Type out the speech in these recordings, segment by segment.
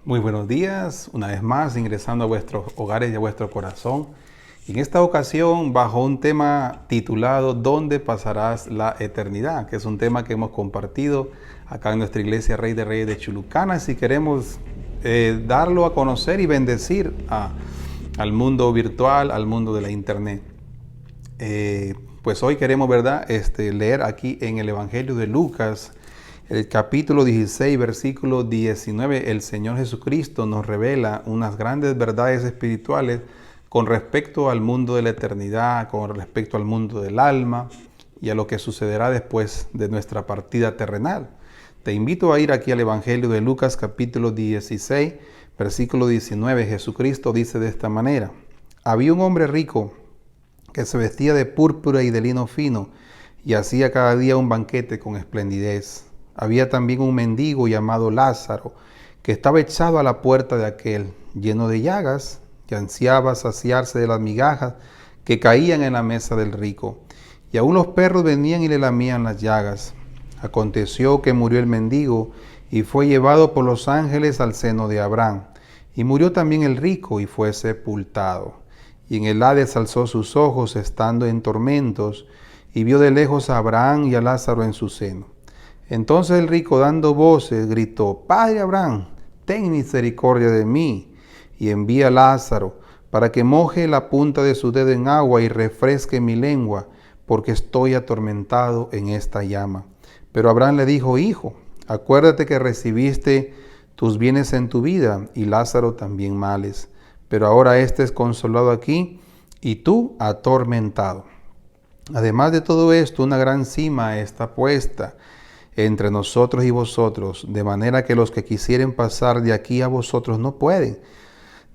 Muy buenos días, una vez más ingresando a vuestros hogares y a vuestro corazón. En esta ocasión bajo un tema titulado ¿Dónde pasarás la eternidad? Que es un tema que hemos compartido acá en nuestra iglesia Rey de Reyes de Chulucana. Si queremos darlo a conocer y bendecir al mundo virtual, al mundo de la internet. Pues hoy queremos, ¿verdad? Leer aquí en el Evangelio de Lucas, el capítulo 16, versículo 19, el Señor Jesucristo nos revela unas grandes verdades espirituales con respecto al mundo de la eternidad, con respecto al mundo del alma y a lo que sucederá después de nuestra partida terrenal. Te invito a ir aquí al Evangelio de Lucas, capítulo 16, versículo 19. Jesucristo dice de esta manera: había un hombre rico que se vestía de púrpura y de lino fino y hacía cada día un banquete con esplendidez. Había también un mendigo llamado Lázaro, que estaba echado a la puerta de aquel, lleno de llagas, que ansiaba saciarse de las migajas que caían en la mesa del rico. Y aún los perros venían y le lamían las llagas. Aconteció que murió el mendigo y fue llevado por los ángeles al seno de Abraham. Y murió también el rico y fue sepultado. Y en el Hades alzó sus ojos estando en tormentos, y vio de lejos a Abraham y a Lázaro en su seno. Entonces el rico, dando voces, gritó: Padre Abraham, ten misericordia de mí, y envía a Lázaro para que moje la punta de su dedo en agua y refresque mi lengua, porque estoy atormentado en esta llama. Pero Abraham le dijo: Hijo, acuérdate que recibiste tus bienes en tu vida, y Lázaro también males. Pero ahora éste es consolado aquí, y tú atormentado. Además de todo esto, una gran cima está puesta entre nosotros y vosotros, de manera que los que quisieren pasar de aquí a vosotros no pueden,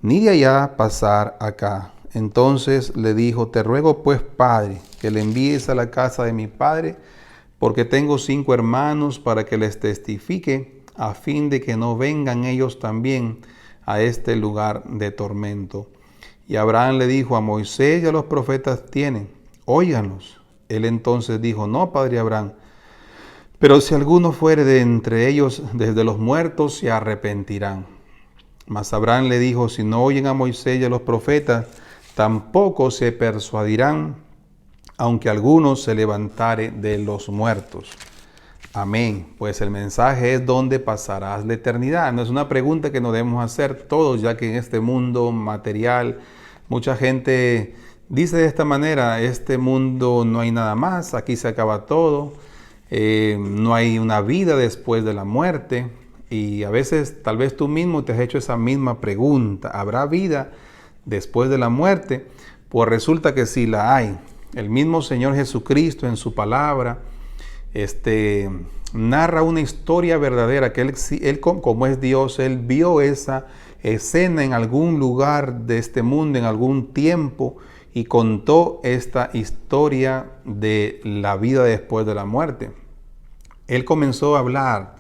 ni de allá pasar acá. Entonces le dijo: te ruego pues, Padre, que le envíes a la casa de mi padre, porque tengo 5 hermanos, para que les testifique, a fin de que no vengan ellos también a este lugar de tormento. Y Abraham le dijo: a Moisés y a los profetas tienen, óiganlos. Él entonces dijo: no, Padre Abraham, pero si alguno fuere de entre ellos desde los muertos, se arrepentirán. Mas Abraham le dijo: si no oyen a Moisés y a los profetas, tampoco se persuadirán, aunque alguno se levantare de los muertos. Amén. Pues el mensaje es: ¿dónde pasarás la eternidad? No es una pregunta que nos debemos hacer todos, ya que en este mundo material mucha gente dice de esta manera: este mundo no hay nada más, aquí se acaba todo. No hay una vida después de la muerte. Y a veces tal vez tú mismo te has hecho esa misma pregunta: ¿habrá vida después de la muerte? Pues resulta que sí la hay. El mismo Señor Jesucristo en su palabra narra una historia verdadera, que él como es Dios, Él vio esa escena en algún lugar de este mundo, en algún tiempo, y contó esta historia de la vida después de la muerte. Él comenzó a hablar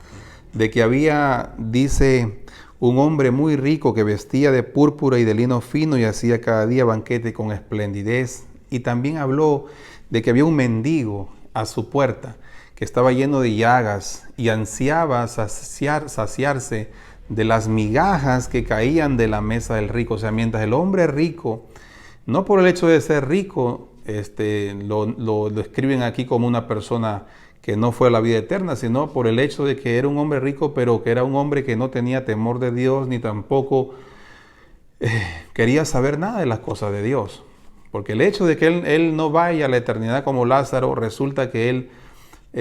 de que había, dice, un hombre muy rico que vestía de púrpura y de lino fino y hacía cada día banquete con esplendidez. Y también habló de que había un mendigo a su puerta que estaba lleno de llagas y ansiaba saciarse de las migajas que caían de la mesa del rico. O sea, mientras el hombre rico, no por el hecho de ser rico, lo escriben aquí como una persona que no fue a la vida eterna, sino por el hecho de que era un hombre rico, pero que era un hombre que no tenía temor de Dios, ni tampoco quería saber nada de las cosas de Dios. Porque el hecho de que él no vaya a la eternidad como Lázaro, resulta que él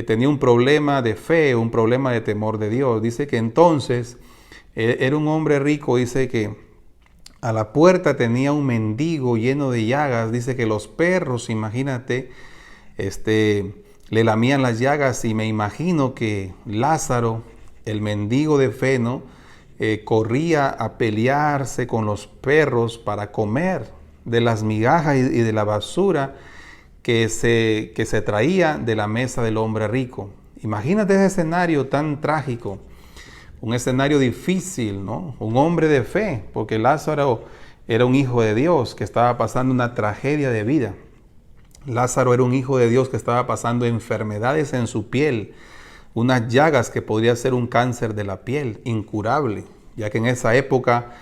tenía un problema de fe, un problema de temor de Dios. Dice que entonces era un hombre rico, dice que a la puerta tenía un mendigo lleno de llagas. Dice que los perros, imagínate, le lamían las llagas, y me imagino que Lázaro, el mendigo de fe, ¿no? Corría a pelearse con los perros para comer de las migajas y de la basura que se traía de la mesa del hombre rico. Imagínate ese escenario tan trágico, un escenario difícil, ¿no? Un hombre de fe, porque Lázaro era un hijo de Dios que estaba pasando una tragedia de vida. Lázaro era un hijo de Dios que estaba pasando enfermedades en su piel, unas llagas que podría ser un cáncer de la piel, incurable. ya que en esa época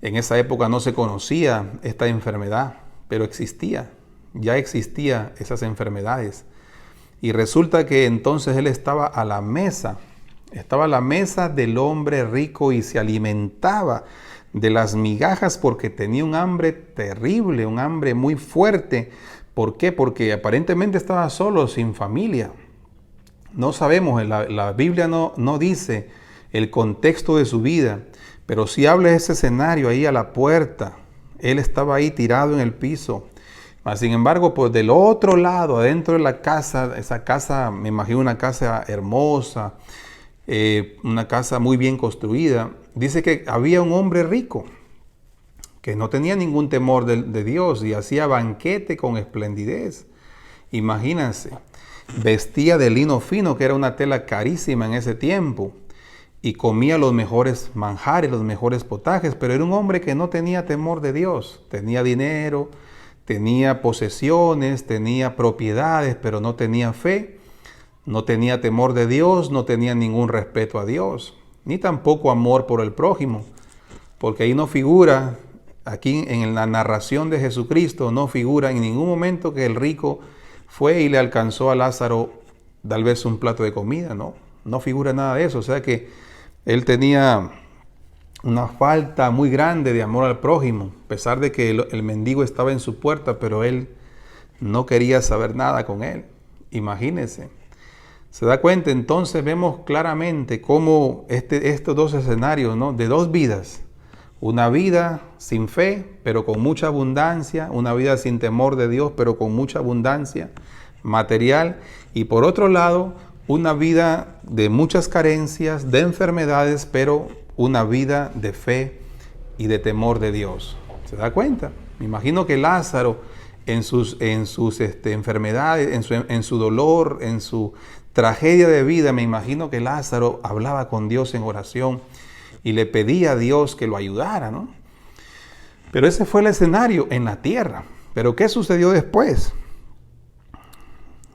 no se conocía esta enfermedad, pero ya existía esas enfermedades. Y resulta que entonces él estaba a la mesa del hombre rico y se alimentaba de las migajas porque tenía un hambre terrible, un hambre muy fuerte. ¿Por qué? Porque aparentemente estaba solo, sin familia. No sabemos, la Biblia no dice el contexto de su vida, pero sí habla de ese escenario ahí a la puerta. Él estaba ahí tirado en el piso. Sin embargo, pues del otro lado, adentro de la casa, esa casa, me imagino una casa hermosa, una casa muy bien construida, dice que había un hombre rico que no tenía ningún temor de Dios y hacía banquete con esplendidez. Imagínense, vestía de lino fino, que era una tela carísima en ese tiempo, y comía los mejores manjares, los mejores potajes, pero era un hombre que no tenía temor de Dios. Tenía dinero, tenía posesiones, tenía propiedades, pero no tenía fe, no tenía temor de Dios, no tenía ningún respeto a Dios, ni tampoco amor por el prójimo, porque ahí no figura, aquí en la narración de Jesucristo, no figura en ningún momento que el rico fue y le alcanzó a Lázaro tal vez un plato de comida, no figura nada de eso. O sea que él tenía una falta muy grande de amor al prójimo, a pesar de que el mendigo estaba en su puerta, pero él no quería saber nada con él. Imagínense. Se da cuenta, entonces vemos claramente cómo estos dos escenarios, de dos vidas. Una vida sin fe, pero con mucha abundancia. Una vida sin temor de Dios, pero con mucha abundancia material. Y por otro lado, una vida de muchas carencias, de enfermedades, pero una vida de fe y de temor de Dios. ¿Se da cuenta? Me imagino que Lázaro en sus enfermedades, en su dolor, en su tragedia de vida, me imagino que Lázaro hablaba con Dios en oración y le pedía a Dios que lo ayudara, Pero ese fue el escenario en la tierra. ¿Pero qué sucedió después?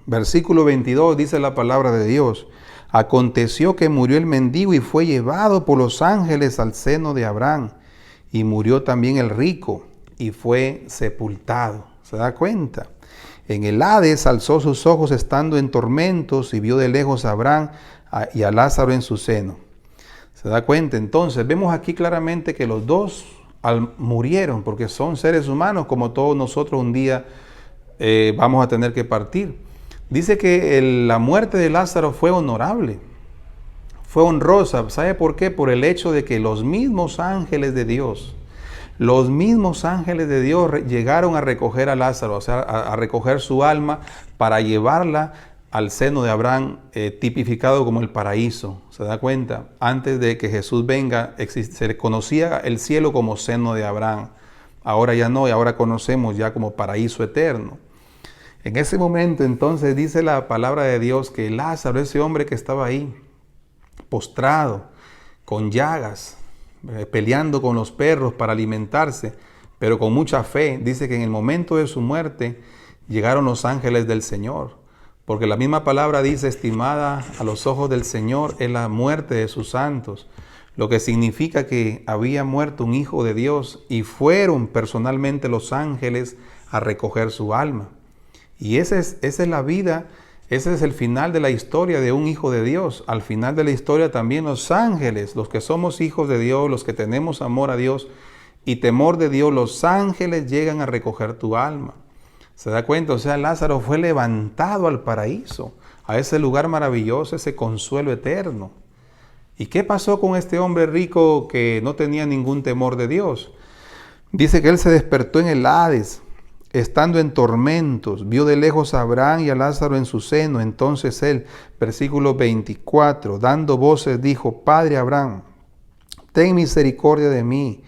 Versículo 22 dice la palabra de Dios: aconteció que murió el mendigo y fue llevado por los ángeles al seno de Abraham, y murió también el rico y fue sepultado. ¿Se da cuenta? En el Hades alzó sus ojos estando en tormentos y vio de lejos a Abraham y a Lázaro en su seno. ¿Se da cuenta? Entonces vemos aquí claramente que los dos murieron, porque son seres humanos como todos nosotros. Un día vamos a tener que partir. Dice que la muerte de Lázaro fue honorable, fue honrosa. ¿Sabe por qué? Por el hecho de que los mismos ángeles de Dios llegaron a recoger a Lázaro, o sea, a recoger su alma para llevarla al seno de Abraham, tipificado como el paraíso. ¿Se da cuenta? Antes de que Jesús venga, se conocía el cielo como seno de Abraham. Ahora ya no, y ahora conocemos ya como paraíso eterno. En ese momento entonces dice la palabra de Dios que Lázaro, ese hombre que estaba ahí, postrado, con llagas, peleando con los perros para alimentarse, pero con mucha fe, dice que en el momento de su muerte llegaron los ángeles del Señor, porque la misma palabra dice: estimada a los ojos del Señor es la muerte de sus santos, lo que significa que había muerto un hijo de Dios y fueron personalmente los ángeles a recoger su alma. Y esa es la vida. Ese es el final de la historia de un hijo de Dios. Al final de la historia también los ángeles, los que somos hijos de Dios, los que tenemos amor a Dios y temor de Dios, los ángeles llegan a recoger tu alma. ¿Se da cuenta? O sea, Lázaro fue levantado al paraíso, a ese lugar maravilloso, ese consuelo eterno. ¿Y qué pasó con este hombre rico que no tenía ningún temor de Dios? Dice que él se despertó en el Hades, estando en tormentos, vio de lejos a Abraham y a Lázaro en su seno. Entonces él, versículo 24, dando voces, dijo: Padre Abraham, ten misericordia de mí,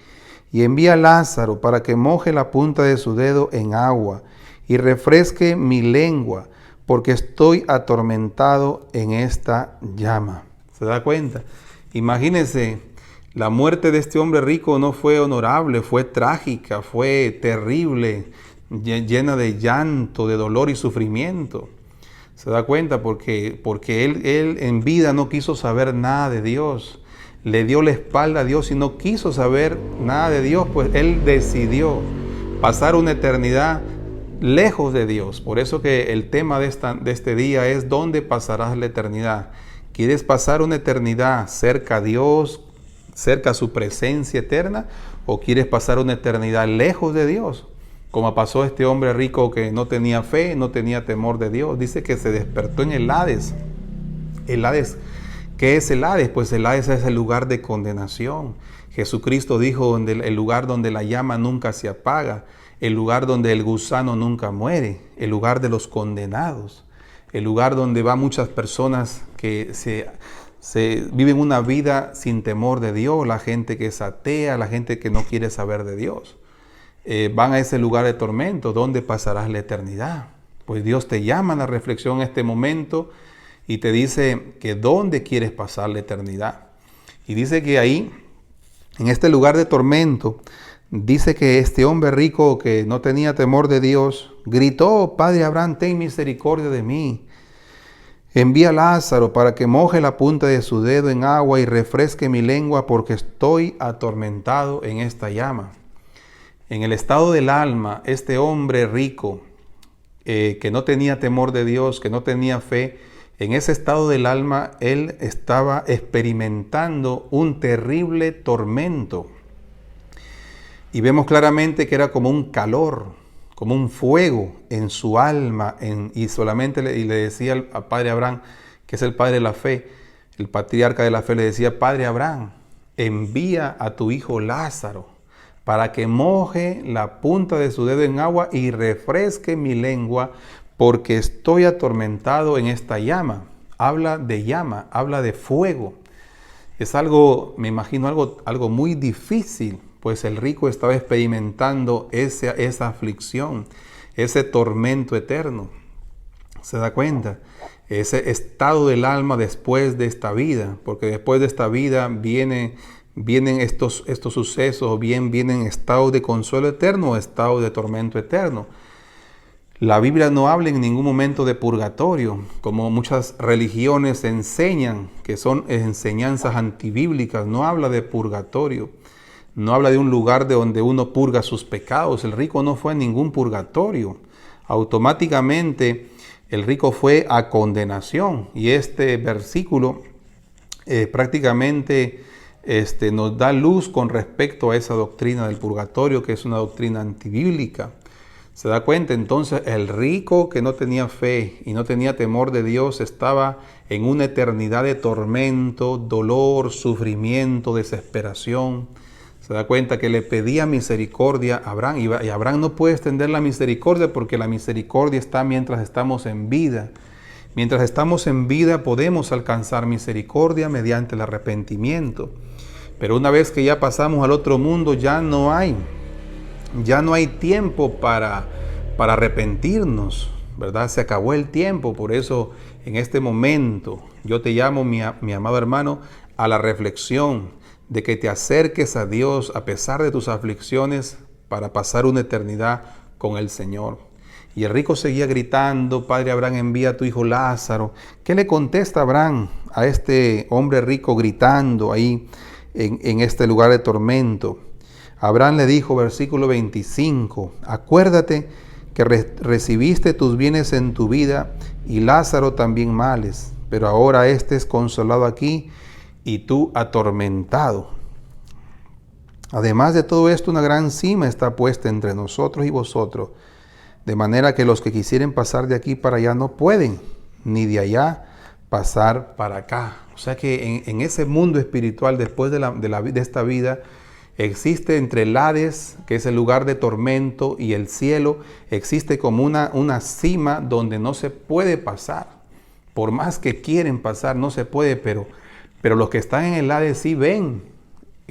y envía a Lázaro para que moje la punta de su dedo en agua y refresque mi lengua, porque estoy atormentado en esta llama. ¿Se da cuenta? Imagínense, la muerte de este hombre rico no fue honorable, fue trágica, fue terrible, llena de llanto, de dolor y sufrimiento. ¿Se da cuenta? Porque él en vida no quiso saber nada de Dios. le dio la espalda a Dios y no quiso saber nada de Dios, pues él decidió pasar una eternidad lejos de Dios. Por eso que el tema de este día es: ¿dónde pasarás la eternidad? ¿Quieres pasar una eternidad cerca a Dios, cerca a su presencia eterna, o quieres pasar una eternidad lejos de Dios? Como pasó este hombre rico que no tenía fe, no tenía temor de Dios. Dice que se despertó en el Hades. El Hades, ¿qué es el Hades? Pues el Hades es el lugar de condenación. Jesucristo dijo: el lugar donde la llama nunca se apaga, el lugar donde el gusano nunca muere, el lugar de los condenados, el lugar donde van muchas personas que se viven una vida sin temor de Dios, la gente que es atea, la gente que no quiere saber de Dios. Van a ese lugar de tormento. ¿Dónde pasarás la eternidad? Pues Dios te llama a la reflexión en este momento y te dice que dónde quieres pasar la eternidad. Y dice que ahí, en este lugar de tormento, dice que este hombre rico que no tenía temor de Dios gritó: Padre Abraham, ten misericordia de mí. Envía a Lázaro para que moje la punta de su dedo en agua y refresque mi lengua, porque estoy atormentado en esta llama. En el estado del alma, este hombre rico que no tenía temor de Dios, que no tenía fe, en ese estado del alma él estaba experimentando un terrible tormento. Y vemos claramente que era como un calor, como un fuego en su alma, y solamente le decía al padre Abraham, que es el padre de la fe, el patriarca de la fe, le decía: Padre Abraham, envía a tu hijo Lázaro para que moje la punta de su dedo en agua y refresque mi lengua, porque estoy atormentado en esta llama. Habla de llama, habla de fuego. Es algo, me imagino, algo muy difícil, pues el rico estaba experimentando esa aflicción, ese tormento eterno. ¿Se da cuenta? Ese estado del alma después de esta vida, porque después de esta vida vienen estos sucesos, o bien vienen estados de consuelo eterno o estados de tormento eterno. La Biblia no habla en ningún momento de purgatorio, como muchas religiones enseñan, que son enseñanzas antibíblicas. No habla de purgatorio, no habla de un lugar de donde uno purga sus pecados. El rico no fue a ningún purgatorio. Automáticamente el rico fue a condenación. Y este versículo prácticamente nos da luz con respecto a esa doctrina del purgatorio, que es una doctrina antibíblica. ¿Se da cuenta? Entonces el rico que no tenía fe y no tenía temor de Dios estaba en una eternidad de tormento, dolor, sufrimiento, desesperación. Se da cuenta que le pedía misericordia a Abraham, y Abraham no puede extender la misericordia porque la misericordia está mientras estamos en vida. Mientras estamos en vida podemos alcanzar misericordia mediante el arrepentimiento. Pero una vez que ya pasamos al otro mundo, ya no hay tiempo para arrepentirnos, ¿verdad? Se acabó el tiempo. Por eso en este momento yo te llamo, mi amado hermano, a la reflexión de que te acerques a Dios a pesar de tus aflicciones para pasar una eternidad con el Señor. Y el rico seguía gritando: Padre Abraham, envía a tu hijo Lázaro. ¿Qué le contesta Abraham a este hombre rico gritando ahí en este lugar de tormento? Abraham le dijo, versículo 25, acuérdate que recibiste tus bienes en tu vida y Lázaro también males, pero ahora éste es consolado aquí y tú atormentado. Además de todo esto, una gran cima está puesta entre nosotros y vosotros, de manera que los que quisieren pasar de aquí para allá no pueden, ni de allá pasar para acá. O sea que en ese mundo espiritual, después de esta vida, existe entre el Hades, que es el lugar de tormento, y el cielo, existe como una cima donde no se puede pasar. Por más que quieren pasar, no se puede, pero los que están en el Hades sí ven.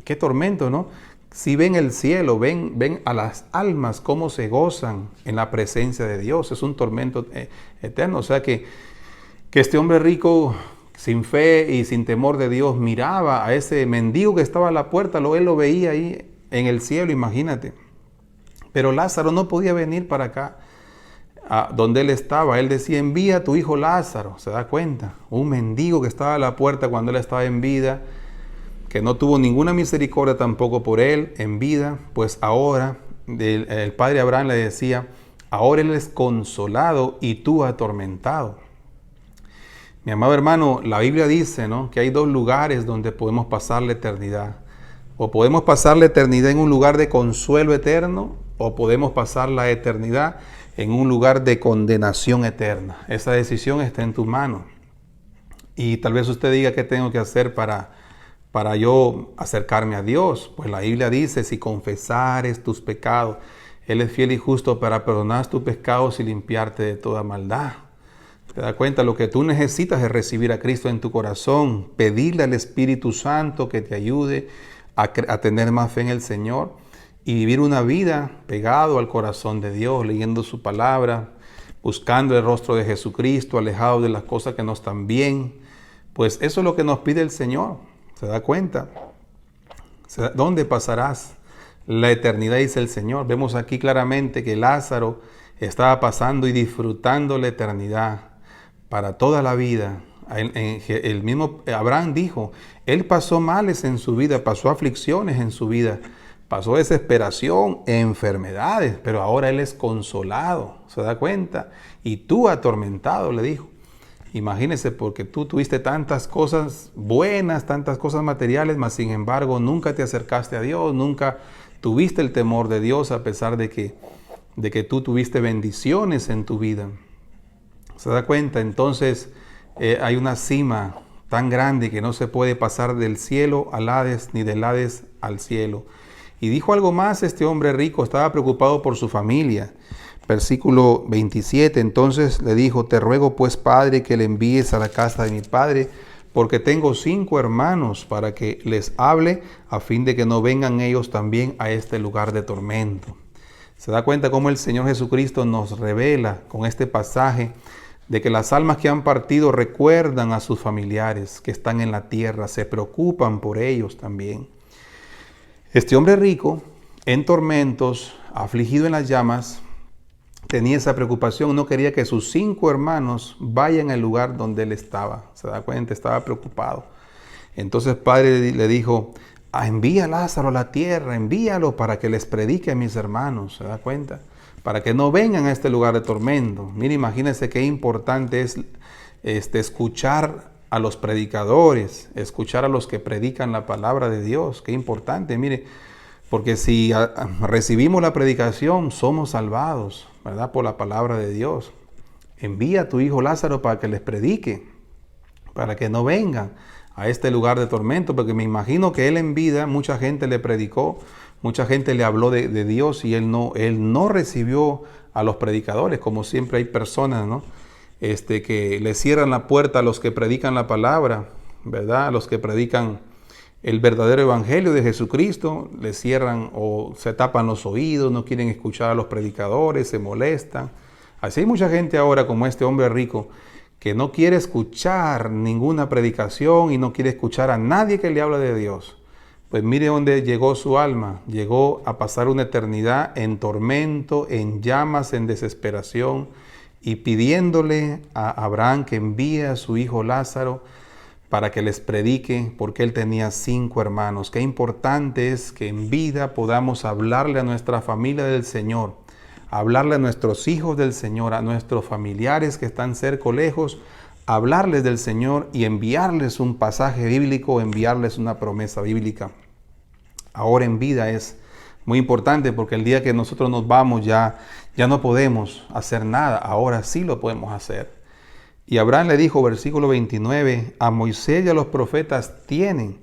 Qué tormento, ¿no? Sí ven el cielo, ven a las almas cómo se gozan en la presencia de Dios. Es un tormento eterno. O sea que este hombre rico, sin fe y sin temor de Dios, miraba a ese mendigo que estaba a la puerta, él lo veía ahí en el cielo, imagínate. Pero Lázaro no podía venir para acá, donde él estaba. Él decía, envía a tu hijo Lázaro. ¿Se da cuenta? Un mendigo que estaba a la puerta cuando él estaba en vida. que no tuvo ninguna misericordia tampoco por él en vida, pues ahora el padre Abraham le decía, ahora él es consolado y tú atormentado. Mi amado hermano, la Biblia dice, ¿no?, que hay dos lugares donde podemos pasar la eternidad. O podemos pasar la eternidad en un lugar de consuelo eterno, o podemos pasar la eternidad en un lugar de condenación eterna. Esa decisión está en tu mano. Y tal vez usted diga, ¿qué tengo que hacer para yo acercarme a Dios? Pues la Biblia dice, si confesares tus pecados, Él es fiel y justo para perdonar tus pecados y limpiarte de toda maldad. ¿Te das cuenta? Lo que tú necesitas es recibir a Cristo en tu corazón, pedirle al Espíritu Santo que te ayude a tener más fe en el Señor y vivir una vida pegado al corazón de Dios, leyendo su palabra, buscando el rostro de Jesucristo, alejado de las cosas que no están bien. Pues eso es lo que nos pide el Señor. ¿Se da cuenta? ¿Dónde pasarás la eternidad?, dice el Señor. Vemos aquí claramente que Lázaro estaba pasando y disfrutando la eternidad para toda la vida. El mismo Abraham dijo, él pasó males en su vida, pasó aflicciones en su vida, pasó desesperación, enfermedades, pero ahora él es consolado. ¿Se da cuenta? Y tú atormentado, le dijo. Imagínese, porque tú tuviste tantas cosas buenas, tantas cosas materiales, mas sin embargo nunca te acercaste a Dios, nunca tuviste el temor de Dios a pesar de que tú tuviste bendiciones en tu vida. ¿Se da cuenta? Entonces hay una cima tan grande que no se puede pasar del cielo al Hades ni del Hades al cielo. Y dijo algo más este hombre rico, estaba preocupado por su familia. Versículo 27, entonces le dijo, te ruego pues, Padre, que le envíes a la casa de mi padre, porque tengo 5 hermanos, para que les hable, a fin de que no vengan ellos también a este lugar de tormento. ¿Se da cuenta cómo el Señor Jesucristo nos revela con este pasaje de que las almas que han partido recuerdan a sus familiares que están en la tierra, se preocupan por ellos también? Este hombre rico, en tormentos, afligido en las llamas, tenía esa preocupación, no quería que sus 5 hermanos vayan al lugar donde él estaba. ¿Se da cuenta? Estaba preocupado. Entonces el padre le dijo, envía a Lázaro a la tierra, envíalo para que les predique a mis hermanos. ¿Se da cuenta? Para que no vengan a este lugar de tormento. Mire, imagínense qué importante es escuchar a los predicadores, escuchar a los que predican la palabra de Dios. Qué importante, mire, porque si recibimos la predicación, somos salvados, ¿verdad? Por la palabra de Dios. Envía a tu hijo Lázaro para que les predique, para que no vengan a este lugar de tormento, porque me imagino que él en vida, mucha gente le predicó, mucha gente le habló de Dios y él no recibió a los predicadores, como siempre hay personas, ¿no?, que le cierran la puerta a los que predican la palabra, ¿verdad? A los que predican el verdadero evangelio de Jesucristo, le cierran o se tapan los oídos, no quieren escuchar a los predicadores, se molestan. Así hay mucha gente ahora, como este hombre rico, que no quiere escuchar ninguna predicación y no quiere escuchar a nadie que le habla de Dios. Pues mire dónde llegó su alma. Llegó a pasar una eternidad en tormento, en llamas, en desesperación, y pidiéndole a Abraham que envíe a su hijo Lázaro para que les predique, porque él tenía 5 hermanos. Qué importante es que en vida podamos hablarle a nuestra familia del Señor, hablarle a nuestros hijos del Señor, a nuestros familiares que están cerca o lejos, hablarles del Señor y enviarles un pasaje bíblico, enviarles una promesa bíblica. Ahora en vida es muy importante, porque el día que nosotros nos vamos ya no podemos hacer nada. Ahora sí lo podemos hacer. Y Abraham le dijo, versículo 29, a Moisés y a los profetas tienen,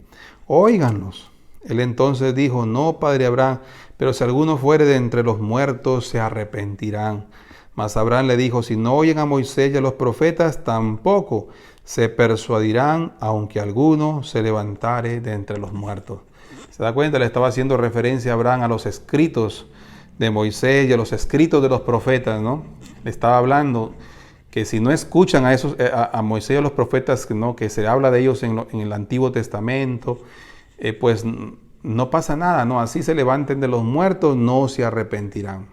óiganlos. Él entonces dijo, no, padre Abraham, pero si alguno fuere de entre los muertos, se arrepentirán. Mas Abraham le dijo, si no oyen a Moisés y a los profetas, tampoco se persuadirán, aunque alguno se levantare de entre los muertos. ¿Se da cuenta? Le estaba haciendo referencia a Abraham a los escritos de Moisés y a los escritos de los profetas, ¿no? Le estaba hablando que si no escuchan a Moisés y a los profetas, ¿no?, que se habla de ellos en el Antiguo Testamento, pues no pasa nada, ¿no? Así se levanten de los muertos, no se arrepentirán.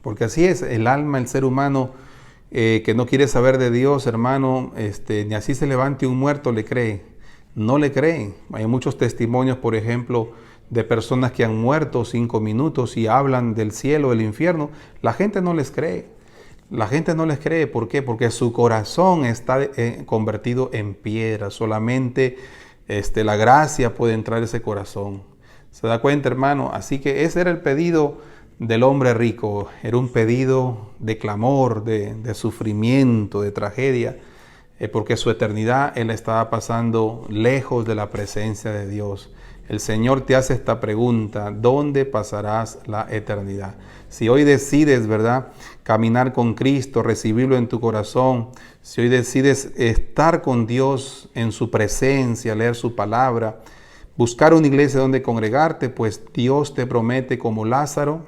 Porque así es el alma, el ser humano que no quiere saber de Dios, hermano, ni así se levante un muerto le cree. no le creen. Hay muchos testimonios, por ejemplo, de personas que han muerto 5 minutos y hablan del cielo, del infierno. La gente no les cree. La gente no les cree. ¿Por qué? Porque su corazón está convertido en piedra. Solamente la gracia puede entrar en ese corazón. ¿Se da cuenta, hermano? Así que ese era el pedido del hombre rico. Era un pedido de clamor, de sufrimiento, de tragedia, porque su eternidad él estaba pasando lejos de la presencia de Dios. El Señor te hace esta pregunta: ¿dónde pasarás la eternidad? Si hoy decides, ¿verdad?, caminar con Cristo, recibirlo en tu corazón, si hoy decides estar con Dios en su presencia, leer su palabra, buscar una iglesia donde congregarte, pues Dios te promete, como Lázaro,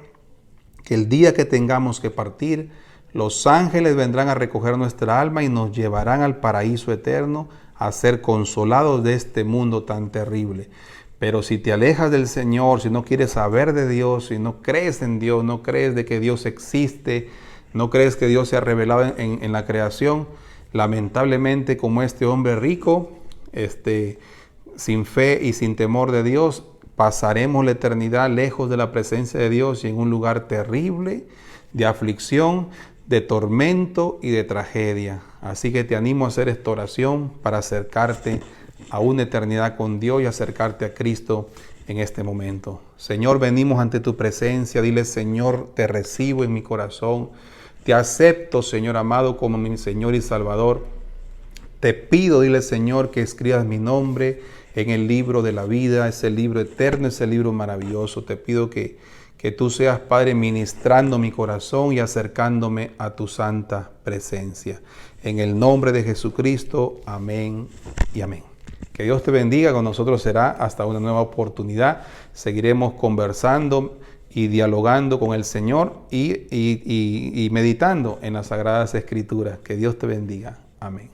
que el día que tengamos que partir, los ángeles vendrán a recoger nuestra alma y nos llevarán al paraíso eterno, a ser consolados de este mundo tan terrible. Pero si te alejas del Señor, si no quieres saber de Dios, si no crees en Dios, no crees de que Dios existe, no crees que Dios se ha revelado en la creación, lamentablemente, como este hombre rico, sin fe y sin temor de Dios, pasaremos la eternidad lejos de la presencia de Dios y en un lugar terrible, de aflicción, de tormento y de tragedia. Así que te animo a hacer esta oración para acercarte a una eternidad con Dios y acercarte a Cristo en este momento. Señor, venimos ante tu presencia. Dile: Señor, te recibo en mi corazón. Te acepto, Señor amado, como mi Señor y Salvador. Te pido, dile, Señor, que escribas mi nombre en el libro de la vida, ese libro eterno, ese libro maravilloso. Te pido que tú seas, Padre, ministrando mi corazón y acercándome a tu santa presencia. En el nombre de Jesucristo, amén y amén. Que Dios te bendiga. Con nosotros será hasta una nueva oportunidad. Seguiremos conversando y dialogando con el Señor y meditando en las Sagradas Escrituras. Que Dios te bendiga. Amén.